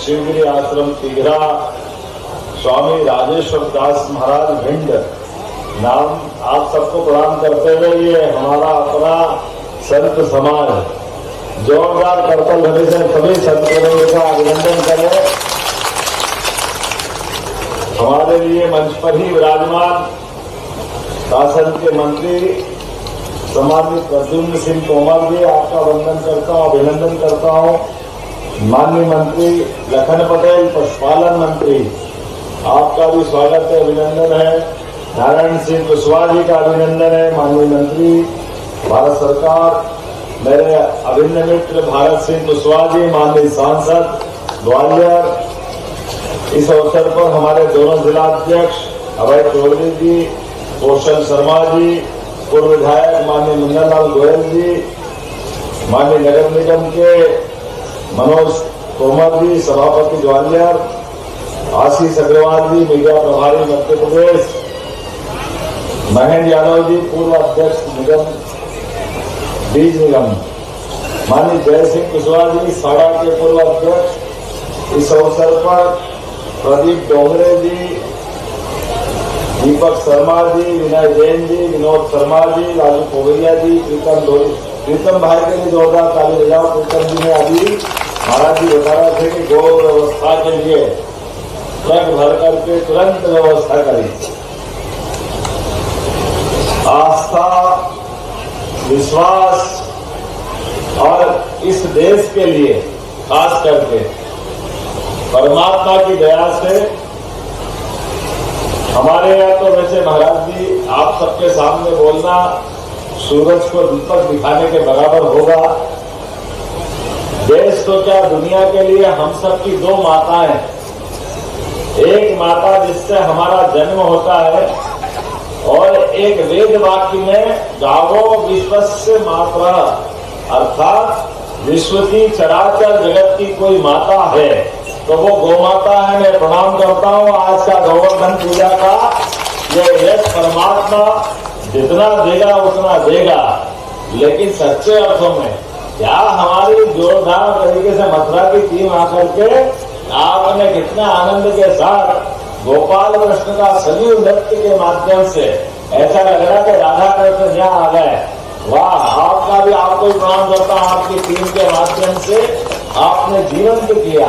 शिवगिरी आश्रम तिघरा स्वामी राजेश्वर दास महाराज भिंड नाम आप सबको प्रणाम करते हुए ये हमारा अपना संत समाज जोरदार करतल ध्वनि से सभी संतों का अभिनंदन करें। हमारे लिए मंच पर ही विराजमान शासन के मंत्री सम्मानित प्रद्युम्न सिंह तोमर जी, आपका वंदन करता हूँ, अभिनंदन करता हूँ। माननीय मंत्री लखन पटेल, पशुपालन मंत्री, आपका भी स्वागत है, अभिनंदन है। नारायण सिंह कुशवाहा जी का अभिनंदन है। माननीय मंत्री भारत सरकार, मेरे अभिन्न मित्र भारत सिंह कुशवाहा जी, माननीय सांसद ग्वालियर, इस अवसर पर हमारे दोनों जिलाध्यक्ष अभय चौधरी जी, कौशल शर्मा जी, पूर्व विधायक माननीय मंगल लाल गोयल जी, माननीय नगर निगम के मनोज तोमर जी, सभापति ग्वालियर, आशीष अग्रवाल जी, मीडिया प्रभारी मध्य प्रदेश, महेंद्र यादव जी, पूर्व अध्यक्ष निगम बीज निगम, माननीय जय सिंह कुशवाहा जी, साड़ा के पूर्व अध्यक्ष, इस अवसर पर प्रदीप डोंगरे जी, दीपक शर्मा जी, विनय जैन जी, विनोद शर्मा जी, राजू पोगरिया जी, प्रीतम भाई के लिए जोरदार ताली बजाओ। प्रीतम जी ने अभी महाराज जी बता रहे थे कि गौ व्यवस्था के लिए ट्रक भर करके तुरंत व्यवस्था करी। आस्था, विश्वास और इस देश के लिए खास करके परमात्मा की दया से हमारे यहाँ तो वैसे महाराज जी आप सबके सामने बोलना सूरज को दीपक दिखाने के बराबर होगा। देश तो क्या दुनिया के लिए हम सब की दो माताएं, एक माता जिससे हमारा जन्म होता है और एक वेद वाक्य में गावो विश्वस्य मातरः, अर्थात विश्व की चराचर जगत की कोई माता है तो वो गौ माता है। मैं प्रणाम करता हूँ आज का गोवर्धन पूजा का ये यश परमात्मा जितना देगा उतना देगा, लेकिन सच्चे अर्थों में क्या हमारी जोरदार तरीके से मथुरा की टीम आकर के आपने कितना आनंद के साथ गोपाल कृष्ण का सजीव नृत्य के माध्यम से ऐसा लग रहा कि राधा कृष्ण यहाँ आ गए। वाह, आपका भी आपको प्रणाम करता हूँ। आपकी टीम के माध्यम से आपने जीवंत किया।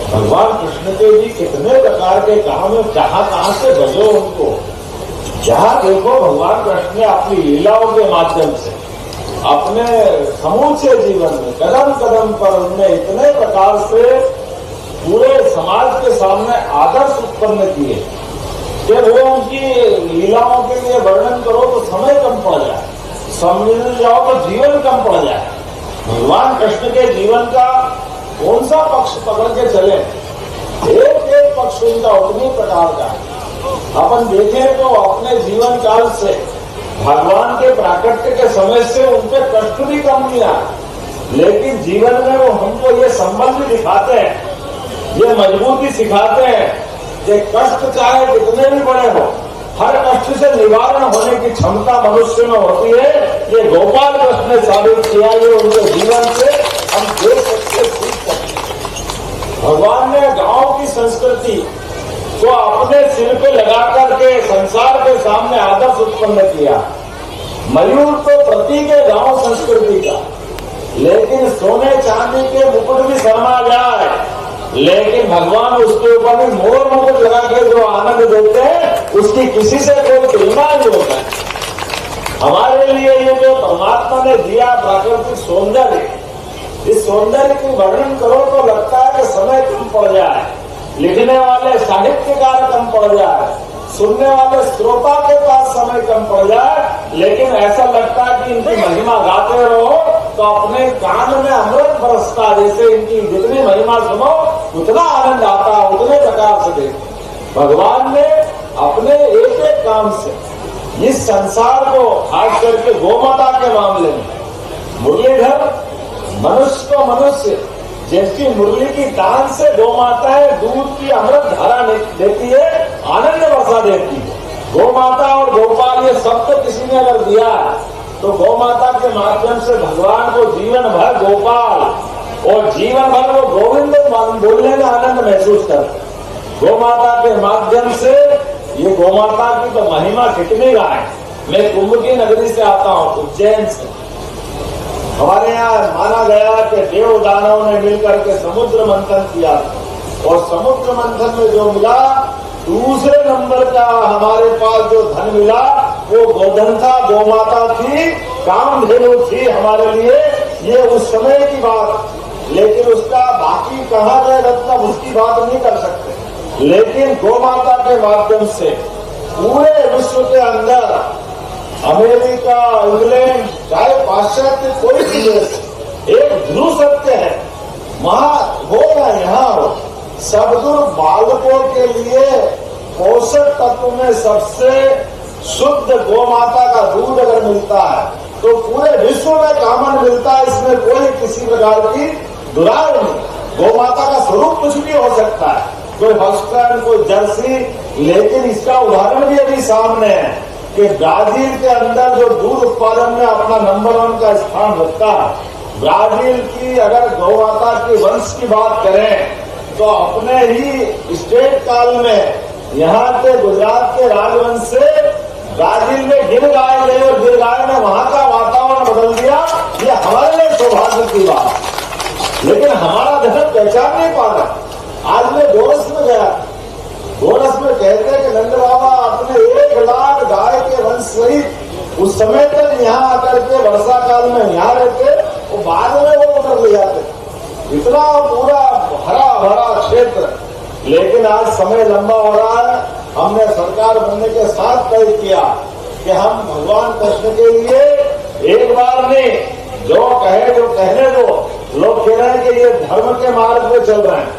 भगवान कृष्ण के भी कितने प्रकार के काम है, कहाँ से भजो उनको। जहाँ देखो भगवान कृष्ण ने अपनी लीलाओं के माध्यम से अपने समूचे जीवन में कदम कदम पर उन्होंने इतने प्रकार से पूरे समाज के सामने आदर्श उत्पन्न किए कि वो उनकी लीलाओं के लिए वर्णन करो तो समय कम पड़ जाए, समझ जाओ तो जीवन कम पड़ जाए। भगवान कृष्ण के जीवन का कौन सा पक्ष पकड़ के चले, एक एक पक्ष उनका उतनी प्रकार का है। अपन देखें तो अपने जीवन काल से भगवान के प्राकट्य के समय से उनके कष्ट भी कम नहीं आए, लेकिन जीवन में वो हमको ये संबंध दिखाते हैं, ये मजबूती सिखाते हैं कि कष्ट चाहे कितने भी बड़े हो, हर कष्ट से निवारण होने की क्षमता मनुष्य में होती है। ये गोपाल कृष्ण ने साबित किया, ये उनके जीवन से हम देख सकते, सीख सकते। भगवान ने गांव की संस्कृति को अपने सिर पे लगा करके संसार के सामने आदर्श उत्पन्न किया। मयूर तो प्रतीक है गांव संस्कृति का, लेकिन सोने चांदी के मुकुट भी शर्मा जाए, लेकिन भगवान उसके ऊपर भी मोर मुकुट लगा के जो आनंद देते हैं उसकी किसी से कोई तुलना नहीं होता है। हमारे लिए ये जो परमात्मा ने दिया प्राकृतिक सौंदर्य, इस सौंदर्य की वर्णन करो तो लगता है कि समय कम पड़ जाए, लिखने वाले साहित्यकार कम पड़ जाए, सुनने वाले श्रोता के पास समय कम पड़ जाए, लेकिन ऐसा लगता है कि इनकी महिमा गाते रहो तो अपने कान में अमृत बरसता, जैसे इनकी जितनी महिमा सुनो उतना आनंद आता, उतने प्रकार से देखो। भगवान ने अपने एक एक काम से इस संसार को, खास करके गोमाता के मामले में, मुरलीधर मनुष्य को मनुष्य जैसी मुरली की दान से गौ माताएं दूध की अमृत धारा देती है, आनंद वर्षा देती है। गौ माता और गोपाल ये सब तो किसी ने अगर दिया तो गौ माता के माध्यम से भगवान को जीवन भर गोपाल और जीवन भर वो गोविंद मान हम बोलने में आनंद महसूस करते हैं। गौ माता के माध्यम से ये गौ माता की तो महिमा कितनी गाय। मैं कुंभ की नगरी से आता हूँ, उज्जैन से। हमारे यहाँ माना गया कि देव दानव ने मिलकर के समुद्र मंथन किया और समुद्र मंथन में जो मिला, दूसरे नंबर का हमारे पास जो धन मिला वो गोधन था, गौ माता थी, कामधेनु थी हमारे लिए। ये उस समय की बात, लेकिन उसका बाकी कहाँ गए रत्न, उसकी बात नहीं कर सकते। लेकिन गौ माता के माध्यम से पूरे विश्व के अंदर अमेरिका, इंग्लैंड, चाहे पाश्चात्य कोई भी देश, एक ध्रुव सत्य है, वहां हो या यहाँ हो, सदगुरु बालकों के लिए पोषक तत्व में सबसे शुद्ध गौ माता का दूध अगर मिलता है तो पूरे विश्व में कामन मिलता है। इसमें कोई किसी प्रकार की दुराव नहीं। गौ माता का स्वरूप कुछ भी हो सकता है, कोई हॉस्टन, कोई जर्सी, लेकिन इसका उदाहरण भी अभी सामने है कि ब्राजील के अंदर जो दूध उत्पादन में अपना नंबर 1 का स्थान रखता है। ब्राजील की अगर गौ माता की वंश की बात करें तो अपने ही स्टेट काल में यहाँ के गुजरात के राजवंश से ब्राजील में गिर गाय गए और गिर गाय ने वहां का वातावरण बदल दिया। ये हमारे लिए सौभाग्य की बात। लेकिन हमारा धर्म पहचान नहीं पा रहा। आज मैं गोरस में गया, गोरस में कहते हैं कि नंद बाबा अपने 1 लाख गाय के वंश सहित उस समय तक यहाँ आकर के वर्षा काल में यहाँ रहते, वो बाद में वो उतर ले जाते। इतना पूरा हरा भरा क्षेत्र। लेकिन आज समय लंबा हो रहा है। हमने सरकार बनने के साथ तय किया कि हम भगवान कृष्ण के लिए एक बार नहीं, जो कहे जो कहने दो। लोग कह रहे हैं कि ये धर्म के मार्ग पे चल रहे हैं।